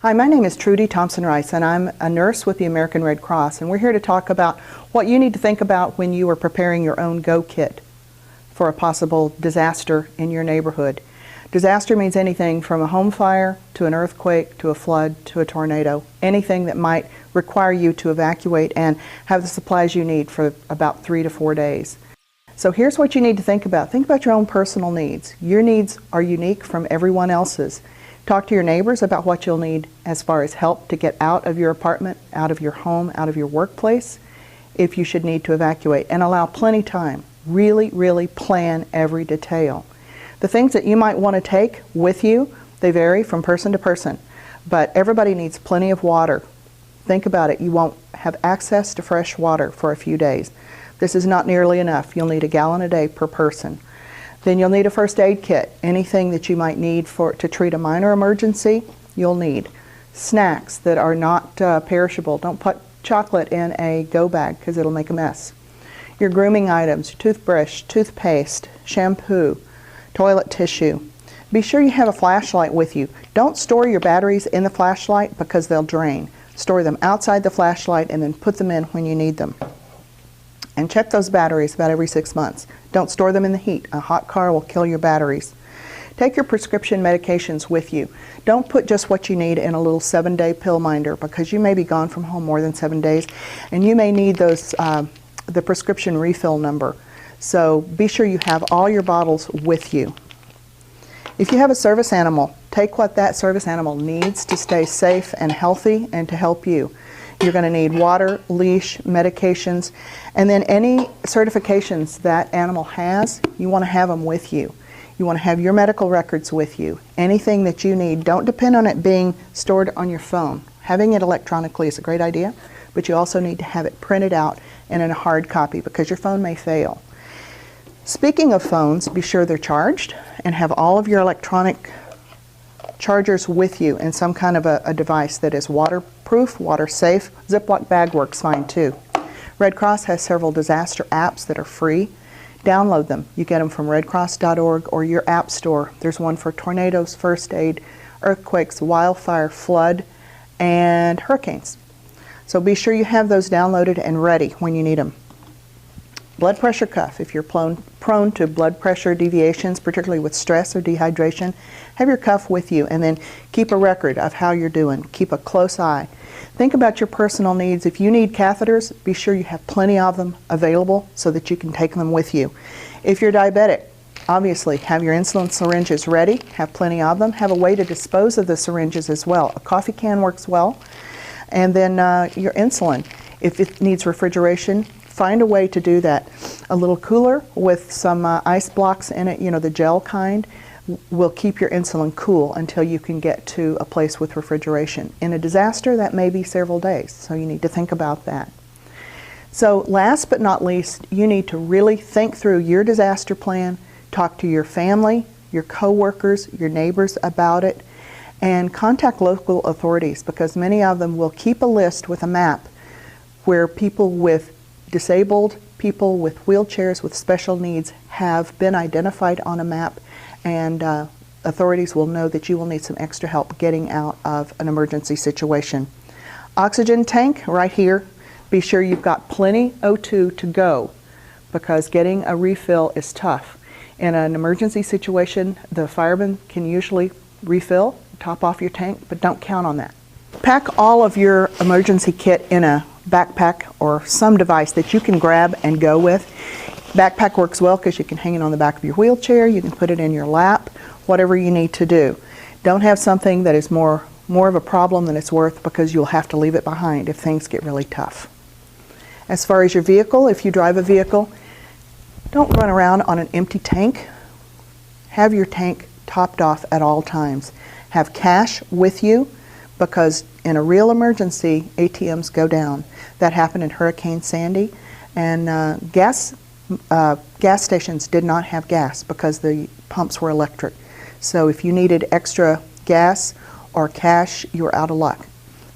Hi, my name is Trudy Thompson-Rice, and I'm a nurse with the American Red Cross, and we're here to talk about what you need to think about when you are preparing your own go kit for a possible disaster in your neighborhood. Disaster means anything from a home fire to an earthquake to a flood to a tornado, anything that might require you to evacuate and have the supplies you need for about 3 to 4 days. So here's what you need to think about. Think about your own personal needs. Your needs are unique from everyone else's. Talk to your neighbors about what you'll need as far as help to get out of your apartment, out of your home, out of your workplace, if you should need to evacuate, and allow plenty time. Really plan every detail. The things that you might want to take with you, they vary from person to person, but everybody needs plenty of water. Think about it. You won't have access to fresh water for a few days. This is not nearly enough. You'll need 1 gallon a day per person. Then you'll need a first aid kit. Anything that you might need to treat a minor emergency, you'll need. Snacks that are not perishable. Don't put chocolate in a go bag because it'll make a mess. Your grooming items, toothbrush, toothpaste, shampoo, toilet tissue. Be sure you have a flashlight with you. Don't store your batteries in the flashlight because they'll drain. Store them outside the flashlight and then put them in when you need them. And check those batteries about every 6 months. Don't store them in the heat. A hot car will kill your batteries. Take your prescription medications with you. Don't put just what you need in a little 7-day pill minder because you may be gone from home more than 7 days and you may need those the prescription refill number. So be sure you have all your bottles with you. If you have a service animal, take what that service animal needs to stay safe and healthy and to help you. You're going to need water, leash, medications, and then any certifications that animal has, you want to have them with you. You want to have your medical records with you. Anything that you need, don't depend on it being stored on your phone. Having it electronically is a great idea, but you also need to have it printed out and in a hard copy because your phone may fail. Speaking of phones, be sure they're charged and have all of your electronic chargers with you in some kind of a device that is waterproof, water safe. Ziploc bag works fine too. Red Cross has several disaster apps that are free. Download them. You get them from redcross.org or your app store. There's one for tornadoes, first aid, earthquakes, wildfire, flood, and hurricanes. So be sure you have those downloaded and ready when you need them. Blood pressure cuff. If you're prone to blood pressure deviations, particularly with stress or dehydration, have your cuff with you and then keep a record of how you're doing. Keep a close eye. Think about your personal needs. If you need catheters, be sure you have plenty of them available so that you can take them with you. If you're diabetic, obviously have your insulin syringes ready. Have plenty of them. Have a way to dispose of the syringes as well. A coffee can works well. And then your insulin. If it needs refrigeration, find a way to do that. A little cooler with some ice blocks in it, the gel kind, will keep your insulin cool until you can get to a place with refrigeration. In a disaster, that may be several days, so you need to think about that. So last but not least, you need to really think through your disaster plan, talk to your family, your coworkers, your neighbors about it, and contact local authorities because many of them will keep a list with a map where people with disabled, people with wheelchairs with special needs have been identified on a map, and authorities will know that you will need some extra help getting out of an emergency situation. Oxygen tank right here. Be sure you've got plenty O2 to go because getting a refill is tough. In an emergency situation, the fireman can usually refill, top off your tank, but don't count on that. Pack all of your emergency kit in a backpack or some device that you can grab and go with. Backpack works well because you can hang it on the back of your wheelchair, you can put it in your lap, whatever you need to do. Don't have something that is more of a problem than it's worth because you'll have to leave it behind if things get really tough. As far as your vehicle, if you drive a vehicle, don't run around on an empty tank. Have your tank topped off at all times. Have cash with you because in a real emergency, ATMs go down. That happened in Hurricane Sandy, and gas stations did not have gas because the pumps were electric. So if you needed extra gas or cash, you were out of luck.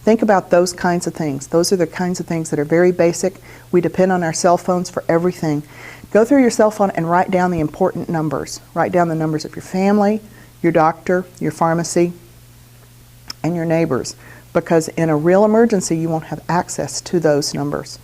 Think about those kinds of things. Those are the kinds of things that are very basic. We depend on our cell phones for everything. Go through your cell phone and write down the important numbers. Write down the numbers of your family, your doctor, your pharmacy, and your neighbors, because in a real emergency you won't have access to those numbers.